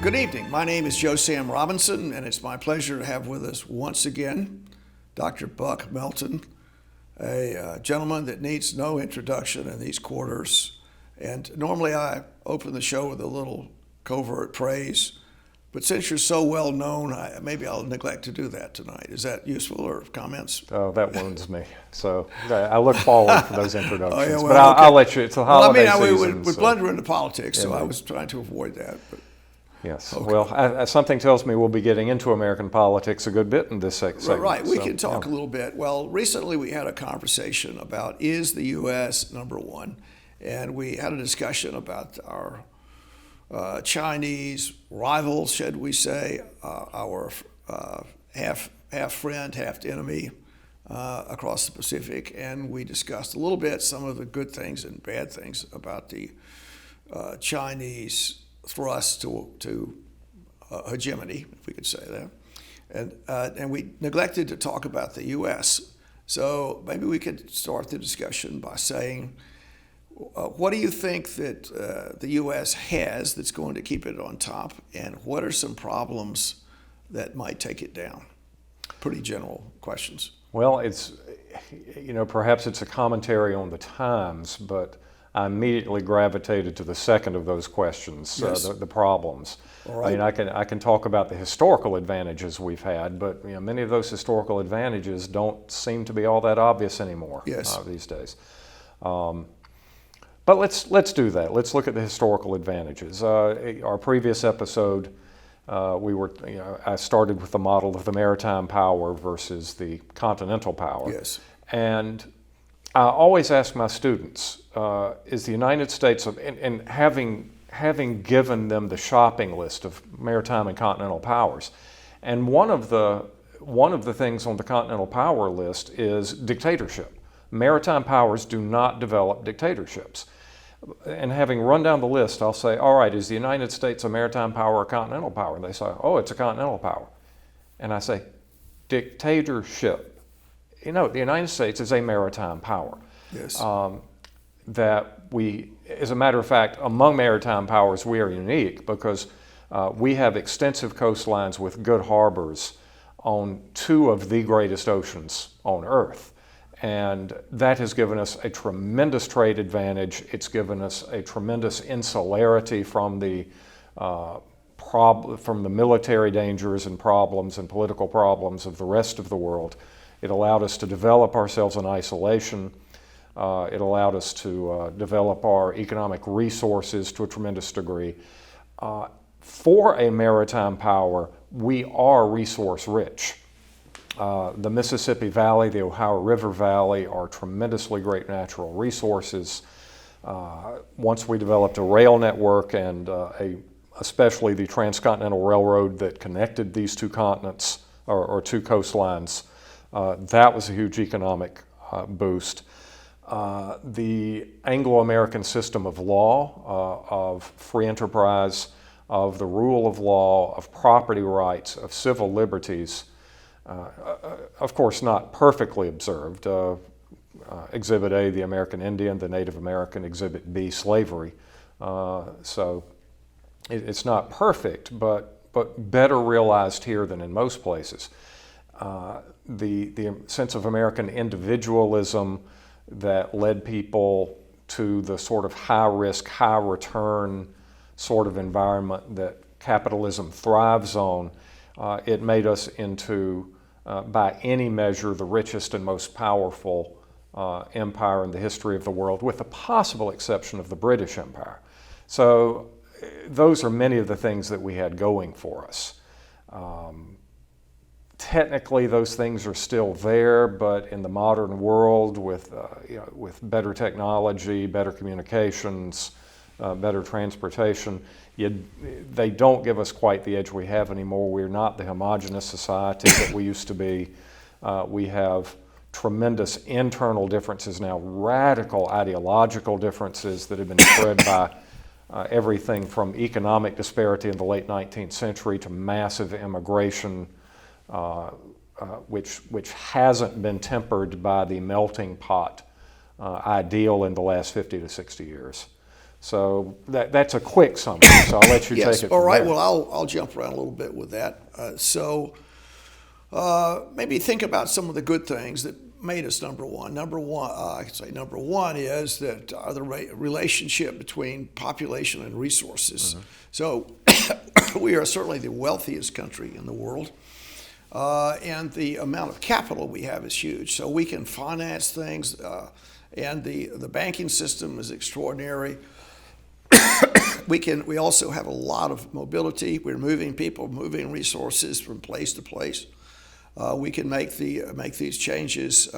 Good evening. My name is Joe Sam Robinson, and it's my pleasure to have with us once again Dr. Buck Melton, a gentleman that needs no introduction in these quarters. And normally I open the show with a little covert praise, but since you're so well known, maybe I'll neglect to do that tonight. Is that useful or comments? Oh, that wounds me. So I look forward to those introductions. Oh, yeah, well, but okay. I'll let you. It's a holiday season. We so. blunder into politics, so I Indeed. was trying to avoid that. But. Yes. Okay. Well, something tells me we'll be getting into American politics a good bit in this segment. Right. We so, can talk yeah. a little bit. Well, recently we had a conversation about is the U.S. number one? And we had a discussion about our Chinese rivals, should we say, our half friend, half enemy across the Pacific. And we discussed a little bit some of the good things and bad things about the Chinese thrust to hegemony, if we could say that. And we neglected to talk about the U.S. So maybe we could start the discussion by saying, what do you think that the U.S. has that's going to keep it on top, and what are some problems that might take it down? Pretty general questions. Well, it's, perhaps it's a commentary on the times, but I immediately gravitated to the second of those questions, Yes. The problems. All right. I mean, I can talk about the historical advantages we've had, but many of those historical advantages don't seem to be all that obvious anymore. Yes. These days. But let's do that. Let's look at the historical advantages. Our previous episode, I started with the model of the maritime power versus the continental power. Yes. And I always ask my students, is the United States, and having given them the shopping list of maritime and continental powers, and one of the things on the continental power list is dictatorship. Maritime powers do not develop dictatorships. And having run down the list, I'll say, all right, is the United States a maritime power or a continental power? And they say, oh, it's a continental power. And I say, dictatorship. The United States is a maritime power. Yes. As a matter of fact, among maritime powers, we are unique because we have extensive coastlines with good harbors on two of the greatest oceans on Earth. And that has given us a tremendous trade advantage. It's given us a tremendous insularity from the military dangers and problems and political problems of the rest of the world. It allowed us to develop ourselves in isolation. It allowed us to develop our economic resources to a tremendous degree. For a maritime power, we are resource rich. The Mississippi Valley, the Ohio River Valley are tremendously great natural resources. Once we developed a rail network and especially the transcontinental railroad that connected these two continents or two coastlines, that was a huge economic boost. The Anglo-American system of law, of free enterprise, of the rule of law, of property rights, of civil liberties, of course not perfectly observed. Exhibit A, the American Indian, the Native American, Exhibit B, slavery. So it's not perfect, but better realized here than in most places. The sense of American individualism that led people to the sort of high-risk, high-return sort of environment that capitalism thrives on, it made us into, by any measure, the richest and most powerful empire in the history of the world, with the possible exception of the British Empire. So those are many of the things that we had going for us. Technically, those things are still there, but in the modern world, with better technology, better communications, better transportation, they don't give us quite the edge we have anymore. We're not the homogeneous society that we used to be. We have tremendous internal differences now, radical ideological differences that have been spread by everything from economic disparity in the late 19th century to massive immigration, which hasn't been tempered by the melting pot ideal in the last 50 to 60 years. So that's a quick summary, so I'll let you Yes. take it All from right. there. Well, I'll jump around a little bit with that. Maybe think about some of the good things that made us number one. I could say number one is that the relationship between population and resources. So we are certainly the wealthiest country in the world. And the amount of capital we have is huge. So we can finance things, and the banking system is extraordinary. We also have a lot of mobility. We're moving people, moving resources from place to place. We can make these changes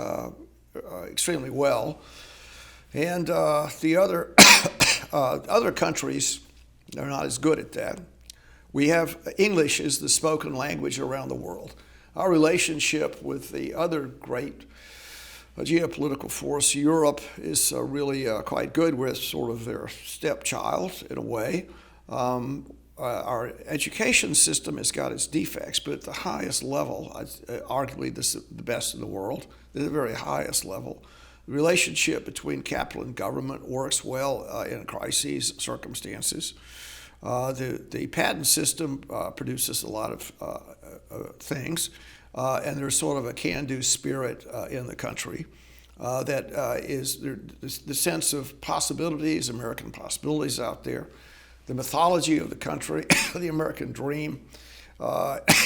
extremely well. And the other countries are not as good at that. We have English is the spoken language around the world. Our relationship with the other great geopolitical force, Europe, is really quite good. We're sort of their stepchild in a way. Our education system has got its defects, but at the highest level, arguably this is the best in the world, at the very highest level. The relationship between capital and government works well in crises circumstances. The patent system produces a lot of things, and there's sort of a can-do spirit in the country that is the sense of possibilities, American possibilities out there. The mythology of the country, the American dream,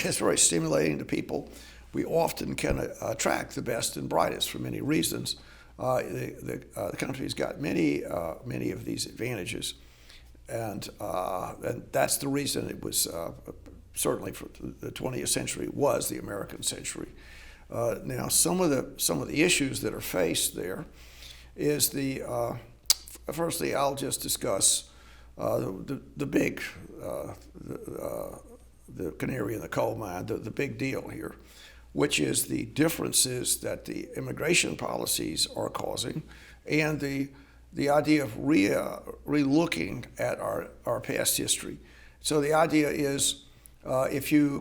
is very stimulating to people. We often can attract the best and brightest for many reasons. The country's got many of these advantages. And that's the reason it was certainly for the 20th century was the American century. Now, some of the issues that are faced there is firstly, I'll just discuss the big the canary in the coal mine, the big deal here, which is the differences that the immigration policies are causing, and the idea of re-looking at our past history. So the idea is if you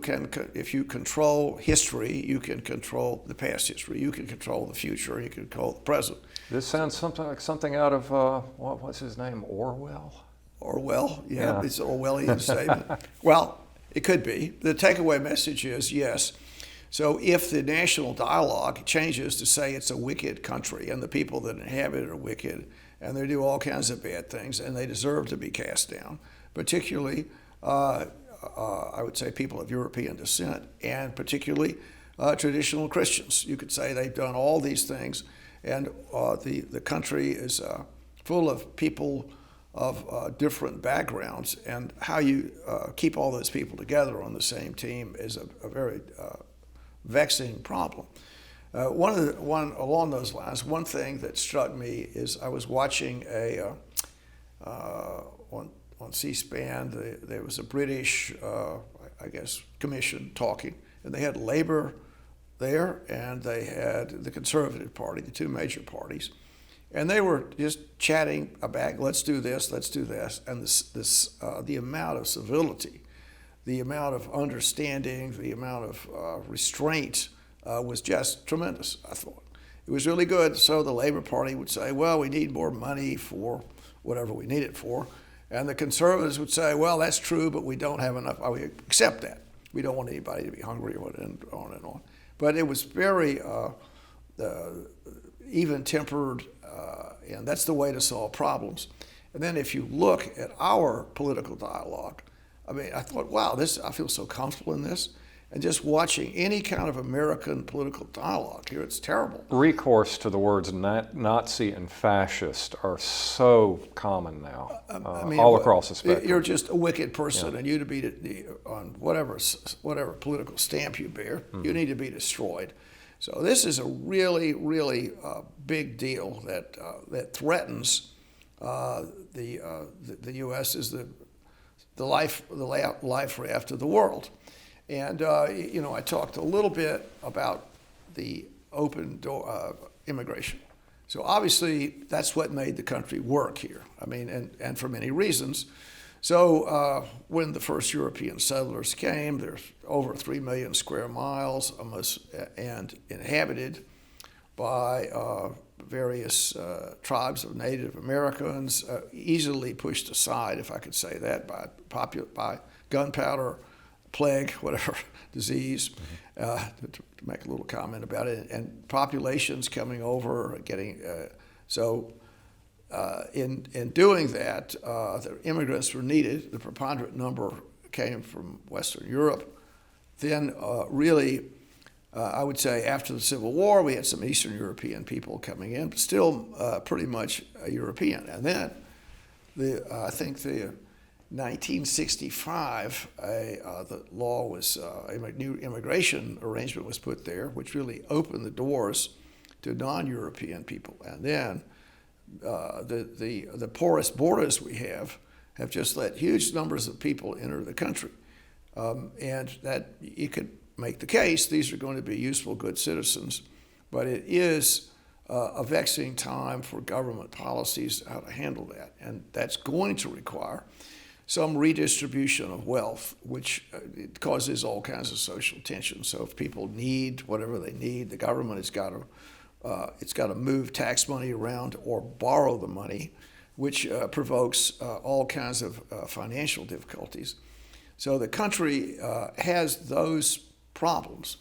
control history, you can control the past history. You can control the future. You can control the present. This sounds like something out of, what's his name, Orwell? Orwell, yeah. It's an Orwellian statement. Well, it could be. The takeaway message is yes. So if the national dialogue changes to say it's a wicked country and the people that inhabit it are wicked, and they do all kinds of bad things, and they deserve to be cast down, particularly, I would say, people of European descent, and particularly traditional Christians. You could say they've done all these things, and the country is full of people of different backgrounds, and how you keep all those people together on the same team is a very vexing problem. Along those lines, one thing that struck me is I was watching on C-SPAN. There was a British, I guess, commission talking, and they had Labour there, and they had the Conservative Party, the two major parties, and they were just chatting about let's do this, and the amount of civility, the amount of understanding, the amount of restraint was just tremendous, I thought. It was really good. So the Labour Party would say, well, we need more money for whatever we need it for. And the Conservatives would say, well, that's true, but we don't have enough. We accept that. We don't want anybody to be hungry, and on and on. But it was very even-tempered, and that's the way to solve problems. And then if you look at our political dialogue, I mean, I thought, wow, I feel so comfortable in this. And just watching any kind of American political dialogue here, it's terrible. Recourse to the words Nazi and fascist are so common now, all across the spectrum. You're just a wicked person, and you to be on whatever political stamp you bear, you need to be destroyed. So this is a really, really big deal that threatens the U.S. as the life raft of the world. And, I talked a little bit about the open door immigration. So obviously, that's what made the country work here. I mean, and for many reasons. So when the first European settlers came, there's over 3 million square miles almost, and inhabited. by various tribes of Native Americans, easily pushed aside, if I could say that, by gunpowder, plague, whatever, disease, to make a little comment about it, and populations coming over, getting, in doing that, the immigrants were needed. The preponderant number came from Western Europe. Then I would say after the Civil War, we had some Eastern European people coming in, but still pretty much European. And then I think the 1965, the law was, a new immigration arrangement was put there, which really opened the doors to non-European people. And then the porous borders we have just let huge numbers of people enter the country. And that you could make the case these are going to be useful, good citizens, but it is a vexing time for government policies how to handle that. And that's going to require some redistribution of wealth, which it causes all kinds of social tension. So if people need whatever they need, the government has got to move tax money around or borrow the money, which provokes all kinds of financial difficulties. So the country has those problems,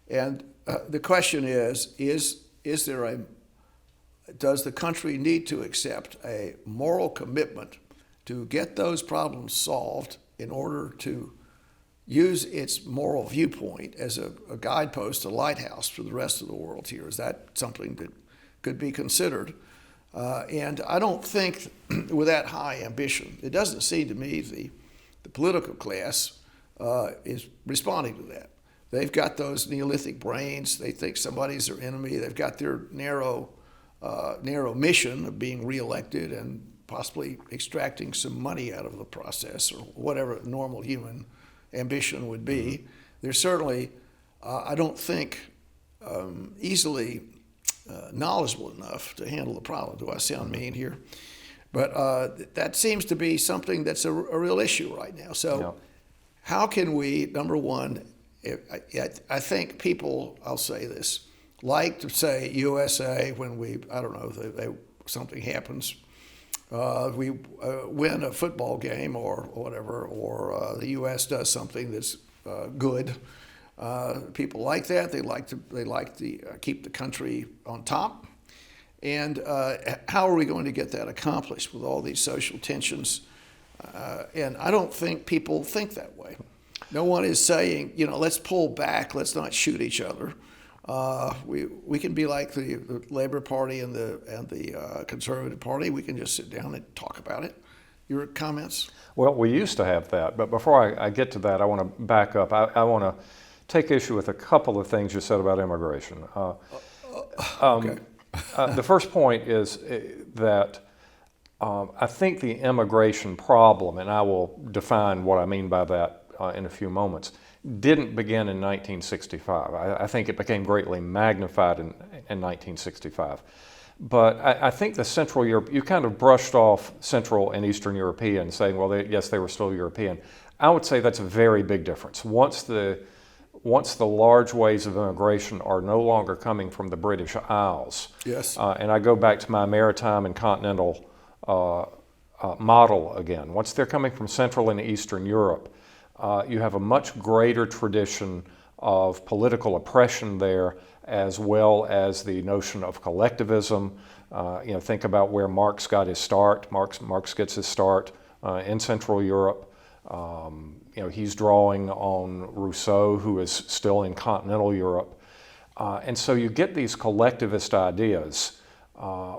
and the question is does the country need to accept a moral commitment to get those problems solved in order to use its moral viewpoint as a guidepost, a lighthouse for the rest of the world here? Is that something that could be considered? And I don't think with that high ambition, it doesn't seem to me the political class is responding to that. They've got those Neolithic brains. They think somebody's their enemy. They've got their narrow mission of being reelected and possibly extracting some money out of the process, or whatever normal human ambition would be. They're certainly, I don't think, easily knowledgeable enough to handle the problem. Do I sound mean here? But that seems to be something that's a real issue right now. So how can we, number one, I think people, I'll say this, like to say USA when something happens. We win a football game or whatever, or the U.S. does something that's good. People like that. They like to keep the country on top. And how are we going to get that accomplished with all these social tensions? And I don't think people think that way. No one is saying, let's pull back, let's not shoot each other. We can be like the Labor Party and the Conservative Party. We can just sit down and talk about it. Your comments? Well, we used to have that, but before I get to that, I want to back up. I want to take issue with a couple of things you said about immigration. Okay. The first point is that I think the immigration problem, and I will define what I mean by that in a few moments, didn't begin in 1965. I think it became greatly magnified in 1965. But I think the Central Europe, you kind of brushed off Central and Eastern European, saying, well, yes, they were still European. I would say that's a very big difference. Once the large waves of immigration are no longer coming from the British Isles, yes, and I go back to my maritime and continental model again, once they're coming from Central and Eastern Europe, you have a much greater tradition of political oppression there, as well as the notion of collectivism. Think about where Marx got his start. Marx gets his start in Central Europe. He's drawing on Rousseau, who is still in continental Europe. And so you get these collectivist ideas,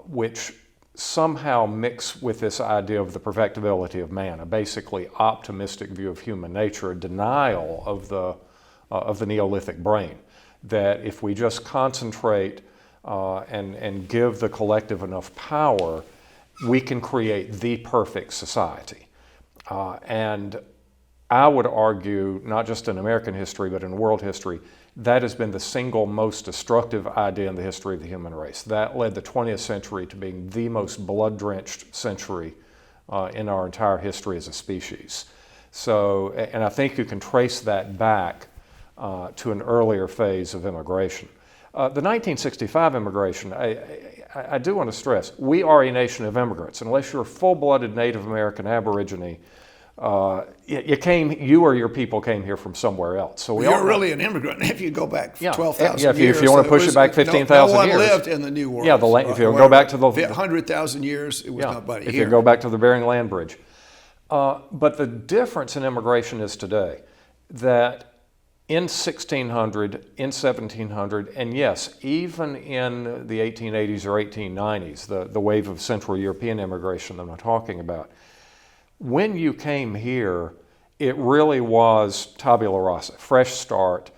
which somehow mix with this idea of the perfectibility of man, a basically optimistic view of human nature, a denial of the Neolithic brain, that if we just concentrate and give the collective enough power, we can create the perfect society. And I would argue, not just in American history, but in world history, that has been the single most destructive idea in the history of the human race. That led the 20th century to being the most blood-drenched century in our entire history as a species. So, and I think you can trace that back to an earlier phase of immigration. The 1965 immigration, I do want to stress, we are a nation of immigrants. Unless you're a full-blooded Native American Aborigine, you or your people came here from somewhere else. So you're really an immigrant if you go back 12,000 years. If you want to push it back 15,000 years. years. No one lived in the New World. Yeah, if you go back to the 100,000 years, it was nobody if here. you go back to the Bering Land Bridge. But the difference in immigration is today that in 1600, in 1700, and yes, even in the 1880s or 1890s, the wave of Central European immigration that I'm talking about, when you came here, it really was tabula rasa, fresh start.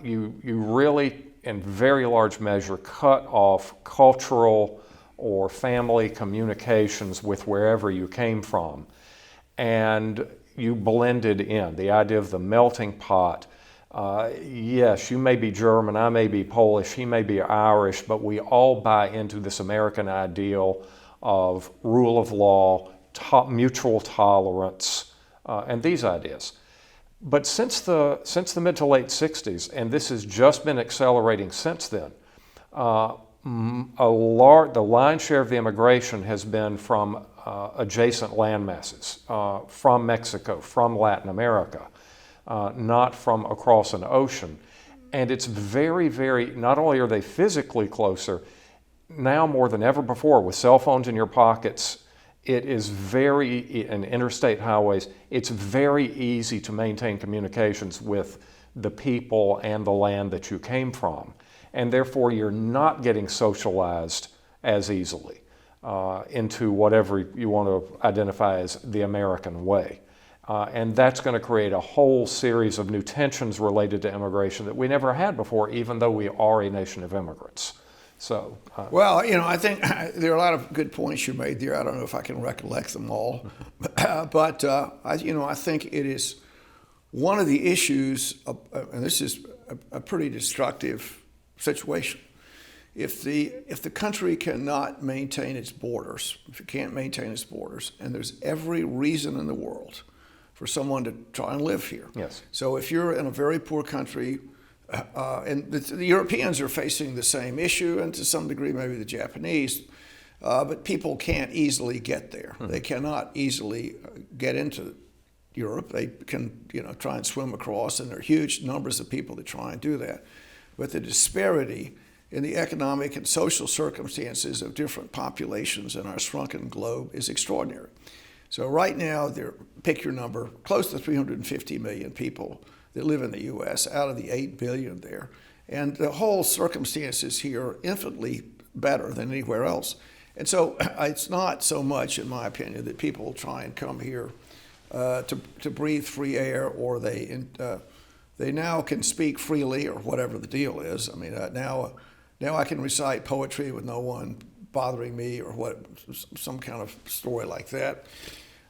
You really, in very large measure, cut off cultural or family communications with wherever you came from, and you blended in. The idea of the melting pot. Yes, you may be German, I may be Polish, he may be Irish, but we all buy into this American ideal of rule of law, mutual tolerance, and these ideas. But since the mid to late 60s, and this has just been accelerating since then, the lion's share of the immigration has been from adjacent land masses, from Mexico, from Latin America. Not from across an ocean. And it's very, very, not only are they physically closer, now more than ever before, with cell phones in your pockets, it is and interstate highways, it's very easy to maintain communications with the people and the land that you came from. And therefore, you're not getting socialized as easily into whatever you want to identify as the American way. And that's going to create a whole series of new tensions related to immigration that we never had before, even though we are a nation of immigrants. So, well, I think there are a lot of good points you made there. I don't know if I can recollect them all, but I think it is one of the issues, and this is a pretty destructive situation. If the country cannot maintain its borders, if it can't maintain its borders, and there's every reason in the world for someone to try and live here. Yes. So if you're in a very poor country, and the Europeans are facing the same issue, and to some degree maybe the Japanese, but people can't easily get there. They cannot easily get into Europe. They can try and swim across, and there are huge numbers of people that try and do that. But the disparity in the economic and social circumstances of different populations in our shrunken globe is extraordinary. So right now, pick your number, close to 350 million people that live in the U.S. out of the 8 billion there. And the whole circumstances here are infinitely better than anywhere else. And so it's not so much, in my opinion, that people try and come here to breathe free air, or they now can speak freely, or whatever the deal is. I mean, now I can recite poetry with no one bothering me, or some kind of story like that.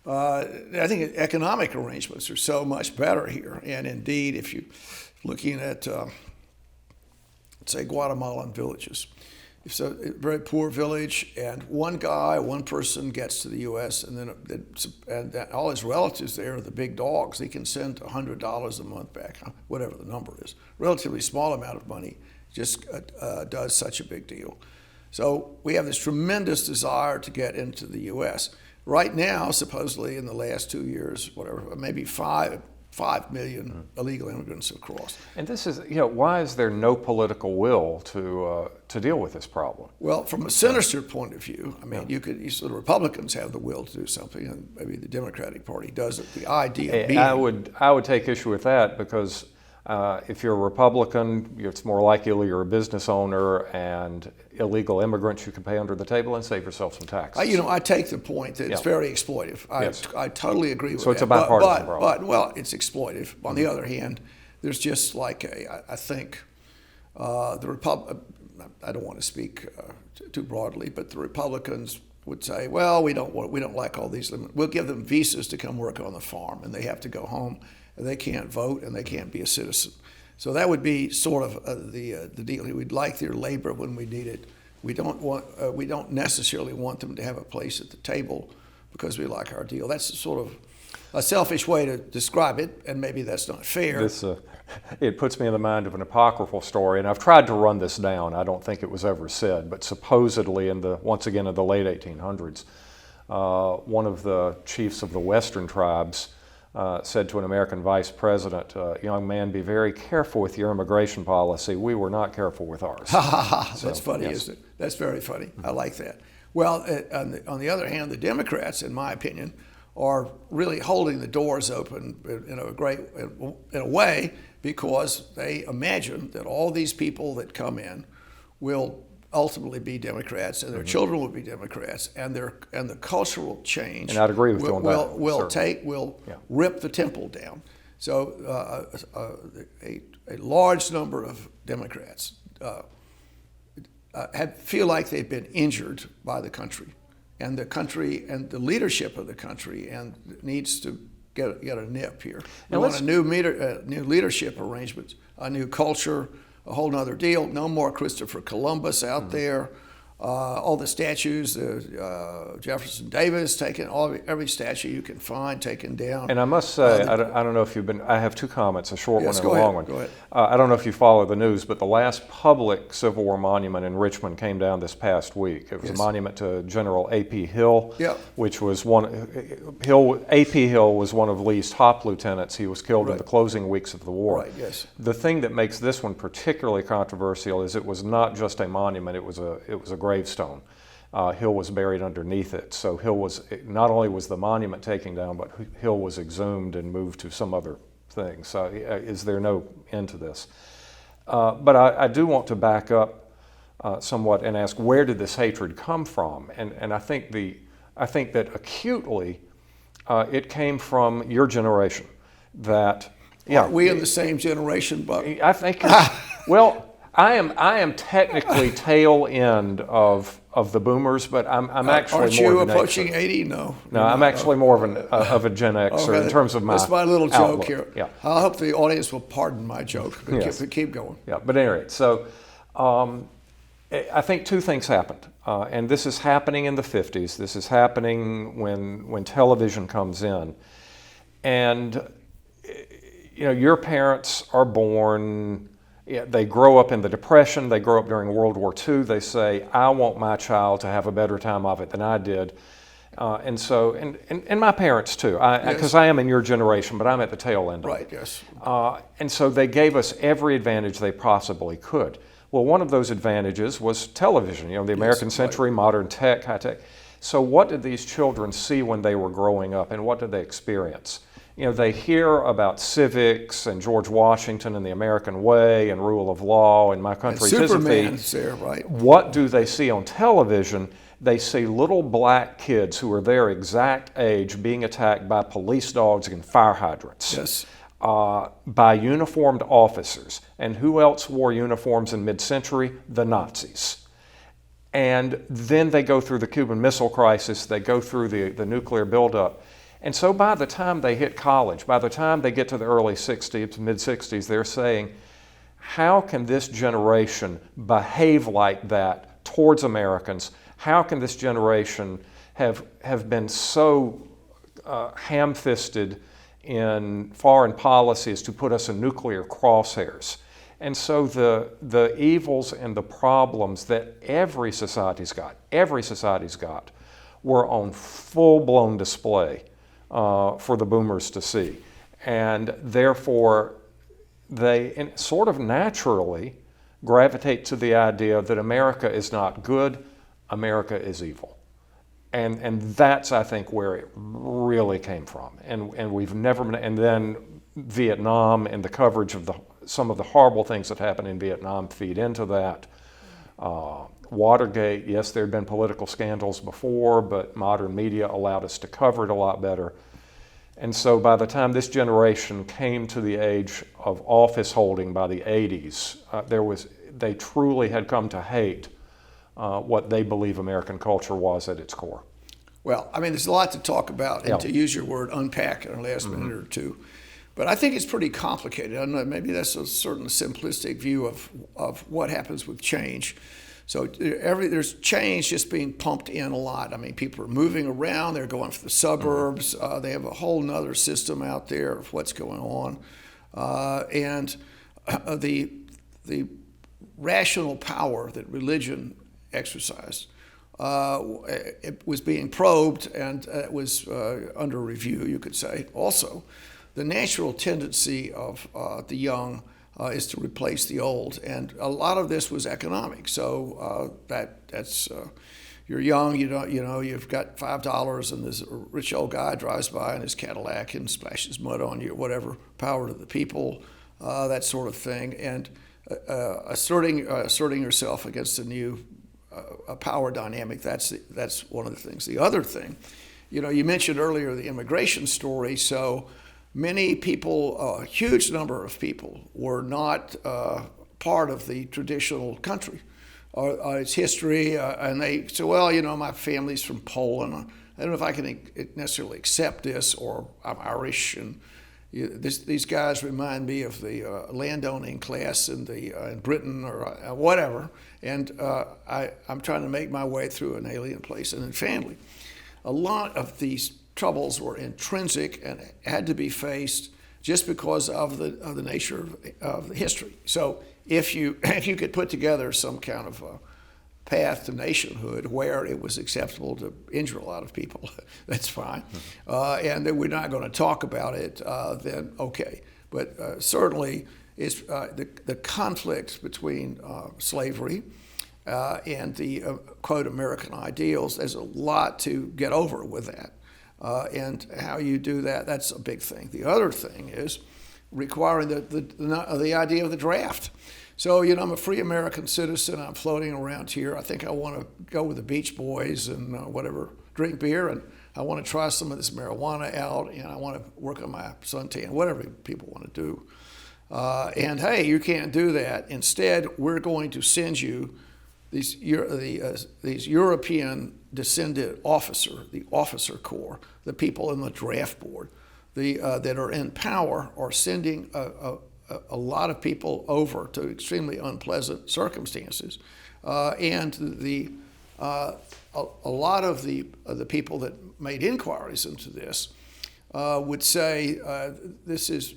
I think economic arrangements are so much better here. And indeed, if you're looking at, say, Guatemalan villages, if it's a very poor village, and one person gets to the U.S., and all his relatives there are the big dogs, he can send $100 a month back, whatever the number is. Relatively small amount of money just does such a big deal. So we have this tremendous desire to get into the U.S. Right now, supposedly in the last 2 years, maybe 5 million illegal immigrants have crossed. And this is, why is there no political will to deal with this problem? Well, from a sinister point of view, I mean, the Republicans have the will to do something, and maybe the Democratic Party doesn't. The idea being, I would take issue with that, because if you're a Republican, it's more likely you're a business owner, and illegal immigrants you can pay under the table and save yourself some taxes. I take the point that it's very exploitive. I totally agree with that. So it's a bipartisan problem. But it's exploitive. On the other hand, there's just like I think the Republic. I don't want to speak too broadly, but the Republicans would say, well, we don't like all these limits. We'll give them visas to come work on the farm, and they have to go home. And they can't vote, and they can't be a citizen. So that would be sort of the deal. We'd like their labor when we need it. We don't necessarily want them to have a place at the table because we like our deal. That's the sort of a selfish way to describe it, and maybe that's not fair. It puts me in the mind of an apocryphal story, and I've tried to run this down. I don't think it was ever said, but supposedly once again in the late 1800s, one of the chiefs of the Western tribes said to an American vice president, "Young man, be very careful with your immigration policy. We were not careful with ours." That's funny, yes. isn't it? That's very funny. I like that. Well, on the other hand, the Democrats, in my opinion, are really holding the doors open in a way, because they imagine that all these people that come in will ultimately be Democrats, and their children will be Democrats, and the cultural change. And I'd agree with you on that. will rip the temple down. So a large number of Democrats feel like they've been injured by the country and the leadership of the country, and needs to get a nip here. We want a new leadership arrangement, a new culture, a whole nother deal. No more Christopher Columbus out there. All the statues, Jefferson Davis taken, every statue you can find taken down. And I must say, I don't know if you've been, I have two comments, a short one and a long one. Go ahead. I don't know if you follow the news, but the last public Civil War monument in Richmond came down this past week. It was a monument to General A.P. Hill, which was A.P. Hill was one of Lee's top lieutenants. He was killed in the closing weeks of the war. Right, yes. The thing that makes this one particularly controversial is it was not just a monument, it was a gravestone. Hill was buried underneath it. So Hill was, not only was the monument taken down, but Hill was exhumed and moved to some other thing. So is there no end to this? But I do want to back up somewhat and ask, where did this hatred come from? And I think that acutely it came from your generation. That Are we in the same generation, Buck? I think. Well, I am technically tail end of the boomers, but I'm actually Aren't more you of an approaching Xer. 80? No. No, I'm actually more of a Gen Xer in terms of my That's my little joke outlook. here. Yeah. I hope the audience will pardon my joke. But Yes. keep going. Yeah, but anyway, so I think two things happened, and this is happening in the 50s. This is happening when television comes in, and your parents are born. They grow up in the Depression. They grow up during World War II. They say, "I want my child to have a better time of it than I did," and so my parents too. Because I am in your generation, but I'm at the tail end. Right. Yes. And so they gave us every advantage they possibly could. Well, one of those advantages was television. The American century, modern tech, high tech. So what did these children see when they were growing up, and what did they experience? They hear about civics and George Washington and the American way and rule of law and my country Superman's there, right? What do they see on television? They see little black kids who are their exact age being attacked by police dogs and fire hydrants. Yes. By uniformed officers. And who else wore uniforms in mid-century? The Nazis. And then they go through the Cuban Missile Crisis, they go through the nuclear buildup. And so by the time they hit college, by the time they get to the early 60s, mid-60s, they're saying, how can this generation behave like that towards Americans? How can this generation have been so ham-fisted in foreign policies to put us in nuclear crosshairs? And so the evils and the problems that every society's got, were on full-blown display for the boomers to see. And therefore, they sort of naturally gravitate to the idea that America is not good, America is evil. And that's, I think, where it really came from. And we've never been, and then Vietnam and the coverage of some of the horrible things that happened in Vietnam feed into that. Watergate, yes, there had been political scandals before, but modern media allowed us to cover it a lot better. And so by the time this generation came to the age of office holding by the 80s, they truly had come to hate what they believe American culture was at its core. Well, I mean, there's a lot to talk about, and to use your word, unpack in our last minute or two. But I think it's pretty complicated. I don't know, maybe that's a certain simplistic view of what happens with change. So there's change just being pumped in a lot. I mean, people are moving around. They're going for the suburbs. They have a whole nother system out there of what's going on. And the rational power that religion exercised, it was being probed, and it was under review, you could say. Also, the natural tendency of the young is to replace the old, and a lot of this was economic. So that's you're young, you've got $5, and this rich old guy drives by in his Cadillac and splashes mud on you, whatever. Power to the people, that sort of thing, and asserting yourself against a new power dynamic. That's one of the things. The other thing, you mentioned earlier the immigration story. So many people, a huge number of people, were not part of the traditional country, its history, and they say, well, my family's from Poland. I don't know if I can necessarily accept this, or I'm Irish, and these guys remind me of the landowning class in Britain or whatever, and I'm trying to make my way through an alien place. And in family, a lot of these troubles were intrinsic and had to be faced just because of the nature of the history. So if you could put together some kind of path to nationhood where it was acceptable to injure a lot of people, that's fine. And that we're not going to talk about it, then okay. But certainly it's the conflict between slavery and the quote American ideals. There's a lot to get over with that. And how you do that, that's a big thing. The other thing is requiring the idea of the draft. So, I'm a free American citizen. I'm floating around here. I think I want to go with the Beach Boys and drink beer, and I want to try some of this marijuana out, and I want to work on my suntan, whatever people want to do. And hey, you can't do that. Instead, we're going to send you these European descended the officer corps, the people in the draft board, that are in power, are sending a lot of people over to extremely unpleasant circumstances, and a lot of the people that made inquiries into this would say this is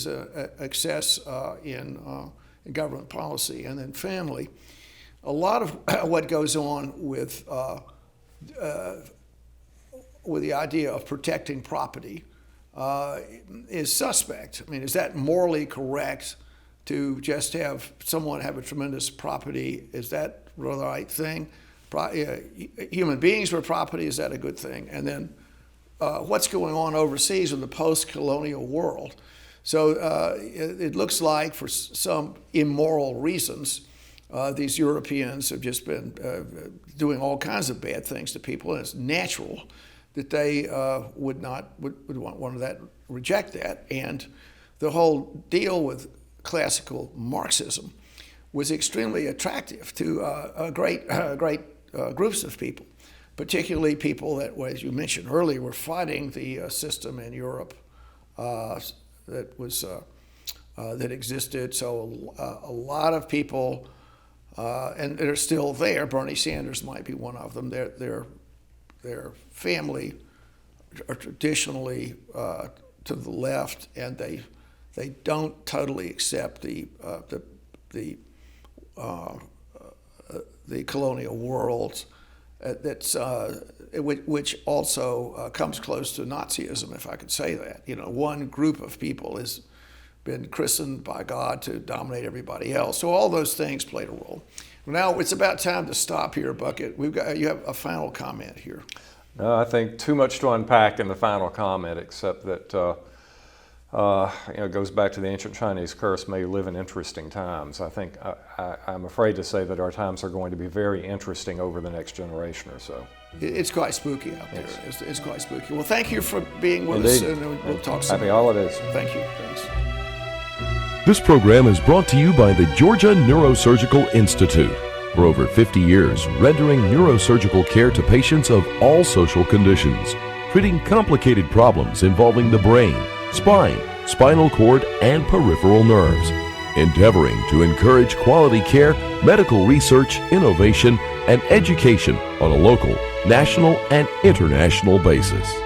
a excess in government policy. And then family, a lot of what goes on with the idea of protecting property is suspect. I mean, is that morally correct to just have someone have a tremendous property? Is that the right thing? Human beings were property, is that a good thing? And then what's going on overseas in the post-colonial world? So it looks like for some immoral reasons, these Europeans have just been doing all kinds of bad things to people, and it's natural that they would want to reject that. And the whole deal with classical Marxism was extremely attractive to great groups of people, particularly people that, as you mentioned earlier, were fighting the system in Europe that existed. So a lot of people, and they're still there. Bernie Sanders might be one of them. Their family are traditionally to the left, and they don't totally accept the colonial world which also comes close to Nazism, if I could say that. One group of people has been christened by God to dominate everybody else. So all those things played a role. Now it's about time to stop here, Bucket. You have a final comment here. No, I think too much to unpack in the final comment, except that it goes back to the ancient Chinese curse, may you live in interesting times. I think I'm afraid to say that our times are going to be very interesting over the next generation or so. It's quite spooky out there. It's quite spooky. Well, thank you for being with Indeed. us, and we'll talk soon. Happy holidays. Thank you. Thanks. This program is brought to you by the Georgia Neurosurgical Institute. For over 50 years, rendering neurosurgical care to patients of all social conditions, treating complicated problems involving the brain, spine, spinal cord, and peripheral nerves, endeavoring to encourage quality care medical research, innovation, and education on a local, national, and international basis.